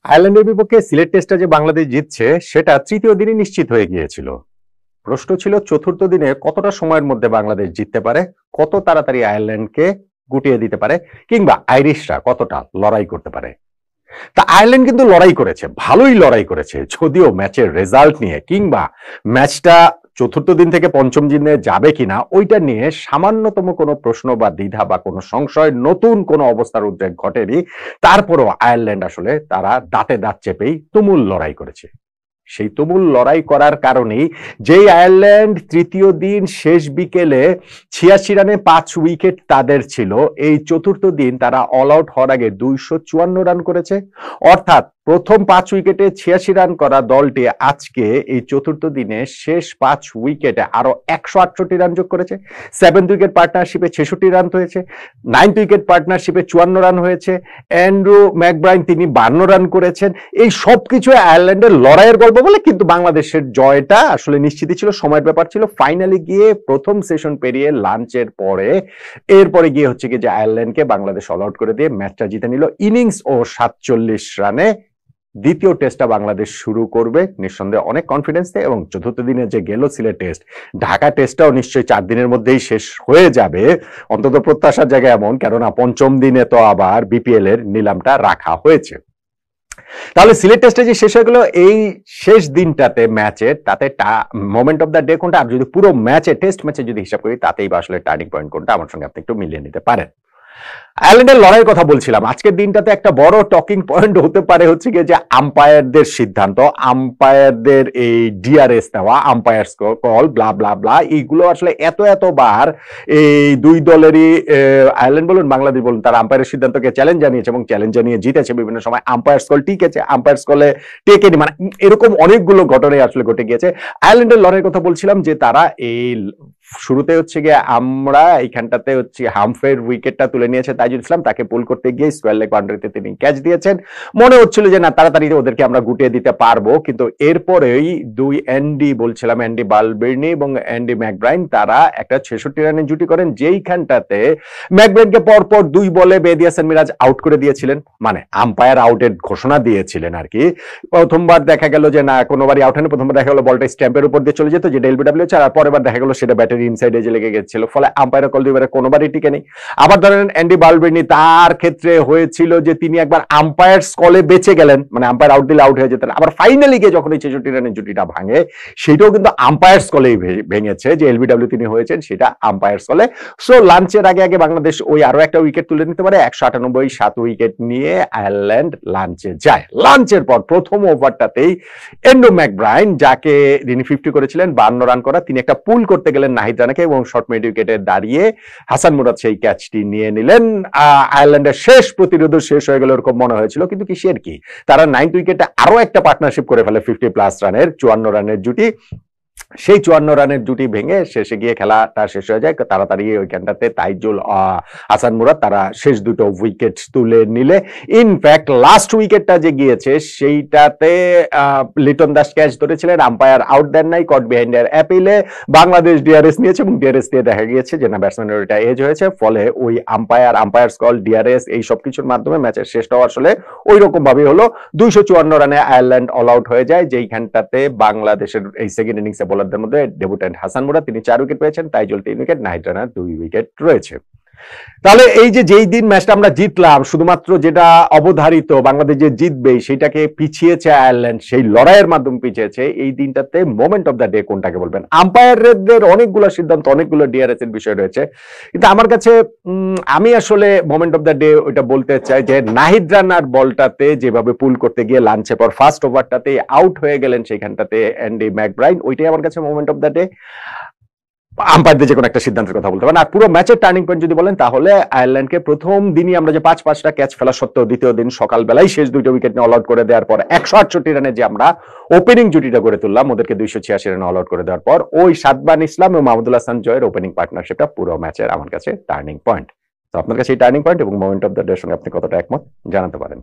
আয়ারল্যান্ডের বিপক্ষে সিলেট টেস্টটা যে বাংলাদেশ জিতছে সেটা তৃতীয় দিনই নিশ্চিত হয়ে গিয়েছিল। প্রশ্ন ছিল চতুর্থ দিনে কতটা সময়ের মধ্যে বাংলাদেশ জিততে পারে, কত তাড়াতাড়ি আয়ারল্যান্ডকে গুটিয়ে দিতে পারে, কিংবা আইরিশরা কতটা লড়াই করতে পারে। তা আয়ারল্যান্ড কিন্তু লড়াই করেছে, ভালোই লড়াই করেছে, যদিও ম্যাচের রেজাল্ট নিয়ে কিংবা ম্যাচটা চতুর্থ দিন থেকে পঞ্চম দিনে যাবে কিনা ওইটা নিয়ে সামান্যতম কোনো প্রশ্ন বা দ্বিধা বা কোনো সংশয়, নতুন কোনো অবস্থার উদ্রেক ঘটেনি। তারপরও আয়ারল্যান্ড আসলে তারা দাঁতে দাঁত চেপেই তুমুল লড়াই করেছে। সেই তুমুল লড়াই করার কারণেই যেই আয়ারল্যান্ড তৃতীয় দিন শেষ বিকেলে ৮৬ রানে ৫ উইকেট তাদের ছিল, এই চতুর্থ দিন তারা অল আউট হওয়ার আগে ২৫৪ রান করেছে। অর্থাৎ প্রথম ৫ উইকেটে ৮৬ রান করা দলটি আজকে এই চতুর্থ দিনে শেষ ৫ উইকেটে আরো ১৬৮ রান যোগ করেছে। 7th উইকেট পার্টনারশিপে ৬৬ রান হয়েছে, 9th উইকেট পার্টনারশিপে ৫৪ রান হয়েছে, অ্যান্ড্রু ম্যাকব্রাইন তিনি ৫২ রান করেছেন। এই সবকিছু আয়ারল্যান্ডের লড়াইয়ের গল্প বলে, কিন্তু বাংলাদেশের জয়টা আসলে নিশ্চিত ছিল, সময়ের ব্যাপার ছিল। ফাইনালি গিয়ে প্রথম সেশন পেরিয়ে লাঞ্চের পরে এরপরে গিয়ে হচ্ছে কি যে আয়ারল্যান্ডকে বাংলাদেশ অল আউট করে দিয়ে ম্যাচটা জিতে নিল ইনিংস ও ৪৭ রানে। দ্বিতীয় টেস্টটা বাংলাদেশ শুরু করবে নিঃসন্দেহে অনেক কনফিডেন্স দিয়ে, এবং চতুর্থ দিনে যে গেল সিলেট টেস্ট, ঢাকা টেস্টটাও নিশ্চয়ই 4 দিনের মধ্যেই শেষ হয়ে যাবে, অন্তত প্রত্যাশার জায়গা এমন, কেননা পঞ্চম দিনে তো আবার বিপিএল এর নিলামটা রাখা হয়েছে। তাহলে সিলেট টেস্টে যে শেষ হয়ে গেল এই শেষ দিনটাতে ম্যাচের, তাতে মোমেন্ট অফ দ্য ডে কোনটা, আর যদি পুরো ম্যাচে টেস্ট ম্যাচে যদি হিসাব করি তাতেই বা আসলে টার্নিং পয়েন্ট কোনটা, আমার সঙ্গে আপনি একটু মিলিয়ে নিতে পারেন। আয়ারল্যান্ডের লড়াইয়ের কথা বলছিলাম, আজকের দিনটাতে একটা বড় টকিং পয়েন্ট হতে পারে হচ্ছে গিয়ে যে আম্পায়ারদের সিদ্ধান্ত, আম্পায়ারদের এই ডিআরএস দেওয়া, আম্পায়ার কল, ব্লা ব্লা ব্লা, এইগুলো আসলে এতবার এই দুই দলেরই, আয়ারল্যান্ড বলুন বাংলাদেশ বলুন, তারা আম্পায়ারের সিদ্ধান্তকে চ্যালেঞ্জ জানিয়েছে এবং চ্যালেঞ্জ জানিয়ে জিতেছে। বিভিন্ন সময় আম্পায়ার কল টিকেছে, আম্পায়ার কলে টেকেনি, মানে এরকম অনেকগুলো ঘটনাই আসলে ঘটে গিয়েছে। আয়ারল্যান্ডের লড়াইয়ের কথা বলছিলাম যে তারা এই শুরুতে হচ্ছে গিয়ে আমরা এইখানটাতে হচ্ছে হামফের উইকেটটা তুলে নিয়েছে তাইজুল ইসলাম, তাকে পুল করতে গিয়ে স্কোয়ার লেগ বাউন্ডারিতে তিনি ক্যাচ দিয়েছেন। মনে হচ্ছিল যে না, তাড়াতাড়ি ওদেরকে আমরা গুটিয়ে দিতে পারবো, কিন্তু এরপরেই দুই অ্যান্ডি বালবের্নি এবং অ্যান্ডি ম্যাকব্রাইন তারা একটা ৬৬ রানের জুটি করেন, যেইখানটাতে ম্যাকব্রাইনকে পরপর ২ বলে মেহেদী হাসান মিরাজ আউট করে দিয়েছিলেন, মানে আম্পায়ার আউটের ঘোষণা দিয়েছিলেন আর কি। প্রথমবার দেখা গেল যে না, কোনোবারই আউট হয়নি, প্রথমবার দেখা গেল বলটা স্ট্যাম্পের উপর দিয়ে চলে যেত, যেটা এলবিডব্লিউ ছাড়া, আর পরের বার দেখা গেল সেটা ব্যাটের ইনসাইডে যে লেগে গেছিল, ফলে আম্পায়ার কল দুইবারে কোনোবারই টিকে নেই। আবার ধরেন অ্যান্ডি বালবের্নি, তার ক্ষেত্রে হয়েছিল যে তিনি একবার আম্পায়ার্স কলে বেঁচে গেলেন, মানে আম্পায়ার আউট দিলে আউট হয়ে যেতেন, আবার ফাইনালি গিয়ে যখন এই ৬৬ রানের জুটিটা ভাঙে সেটাও কিন্তু আম্পায়ার্স কলেই ভেঙেছে, যে এলবিডব্লিউ তিনি হয়েছেন সেটা আম্পায়ার্স কলে। সো লাঞ্চের আগে বাংলাদেশ ওই আরো একটা উইকেট তুলে নিতে পারে, ১৯৮ 7 উইকেট নিয়ে আয়ারল্যান্ড লাঞ্চে যায়। লাঞ্চের পর প্রথম ওভারটাতেই অ্যান্ড্রু ম্যাকব্রাইন, যাকে তিনি 50 করেছিলেন, ৫২ রান করা, তিনি একটা পুল করতে গেলেন নাহিদ রানাকে, এবং শর্ট মিড উইকেটে দাঁড়িয়ে হাসান মুরাদ সেই ক্যাচটি নিয়ে নিলেন। আয়ারল্যান্ডের শেষ প্রতিরোধ শেষ হয়ে গেল এরকম মনে হয়েছিল, কিন্তু কিসের কি, তারা 9th উইকেটে আরো একটা পার্টনারশিপ করে ফেলে 50+ রানের, ৫৪ রানের জুটি। সেই ৫৪ রানের জুটি ভেঙে শেষে গিয়ে খেলাটা শেষ হয়ে যায় তাড়াতাড়ি। ওইখানটাতে তাইজুল, হাসান মুরাদ তারা শেষ দুটো উইকেট তুলে নিলে, ইনফ্যাক্ট লাস্ট উইকেটটা যে গিয়েছে সেইটাতে লিটন দাস ক্যাচ ধরেছিলেন, আম্পায়ার আউট দেন নাই, কট বিহাইন্ড এর অ্যাপিলে বাংলাদেশ ডিআরএস নিয়েছে, এবং ডিআরএস দিয়ে দেখা গিয়েছে যে না, ব্যাটসম্যানের ওইটা এজ হয়েছে, ফলে ওই আম্পায়ার্স কল, ডিআরএস, এই সব কিছুর মাধ্যমে ম্যাচের শেষটাও আসলে ওই রকম ভাবে হলো। ২৫৪ রানে আয়ারল্যান্ড অল আউট হয়ে যায়, যেইখানটাতে বাংলাদেশের এই সেকেন্ড ইনিংসে বোলারদের মধ্যে ডেবুট্যান্ট হাসান মুরাদ তিনি 4 উইকেট পেয়েছেন, তাইজুল 3 উইকেট, নাহিদ রানা 2 উইকেট রয়েছে। তাহলে এই যে যেই দিন ম্যাচটা আমরা জিতলাম, শুধুমাত্র যেটা অবধারিত বাংলাদেশ যে জিতবে সেইটাকে পিছিয়েছে আয়ারল্যান্ড, সেই লড়াইয়ের মাধ্যমে পিছিয়েছে, এই দিনটাতে মোমেন্ট অফ দ্য ডে কোনটাকে বলবেন? আম্পায়ারদের অনেকগুলো সিদ্ধান্ত, অনেকগুলো ডিআরএস এর বিষয় রয়েছে, কিন্তু আমার কাছে আমি আসলে মোমেন্ট অফ দ্য ডে ওইটা বলতে চাই যে নাহিদ রানার বলটাতে যেভাবে পুল করতে গিয়ে লাঞ্চে পর ফার্স্ট ওভারটাতে আউট হয়ে গেলেন, সেইখানটাতে অ্যান্ডি ম্যাকব্রাইন, ওইটাই আমার কাছে মোমেন্ট অফ দ্য ডে। আম্পায়ারদের যে কোনো একটা সিদ্ধান্তের কথা বলতে পারেন। আর পুরো ম্যাচের টার্নিং পয়েন্ট যদি বলেন, তাহলে আয়ারল্যান্ডকে প্রথম দিনই আমরা যে ৫-৫টা ক্যাচ ফেলা সত্ত্বেও দ্বিতীয় দিন সকালবেলায় শেষ ২টো উইকেট নিয়ে অল আউট করে দেওয়ার পর ১৬৮ রানে যে আমরা ওপেনিং জুটিটা করে তুললাম, ওদেরকে ২৮৬ রানে অল আউট করে দেওয়ার পর ওই সাদবান ইসলাম এবং মাহমুদুল হাসান জয়ের ওপেনিং পার্টনারশিপটা পুরো ম্যাচের আমার কাছে টার্নিং পয়েন্ট। তো আপনার কাছে এই টার্নিং পয়েন্ট এবং মোমেন্ট অফ দ্য ডে সঙ্গে আপনি কতটা একমত জানাতে পারেন।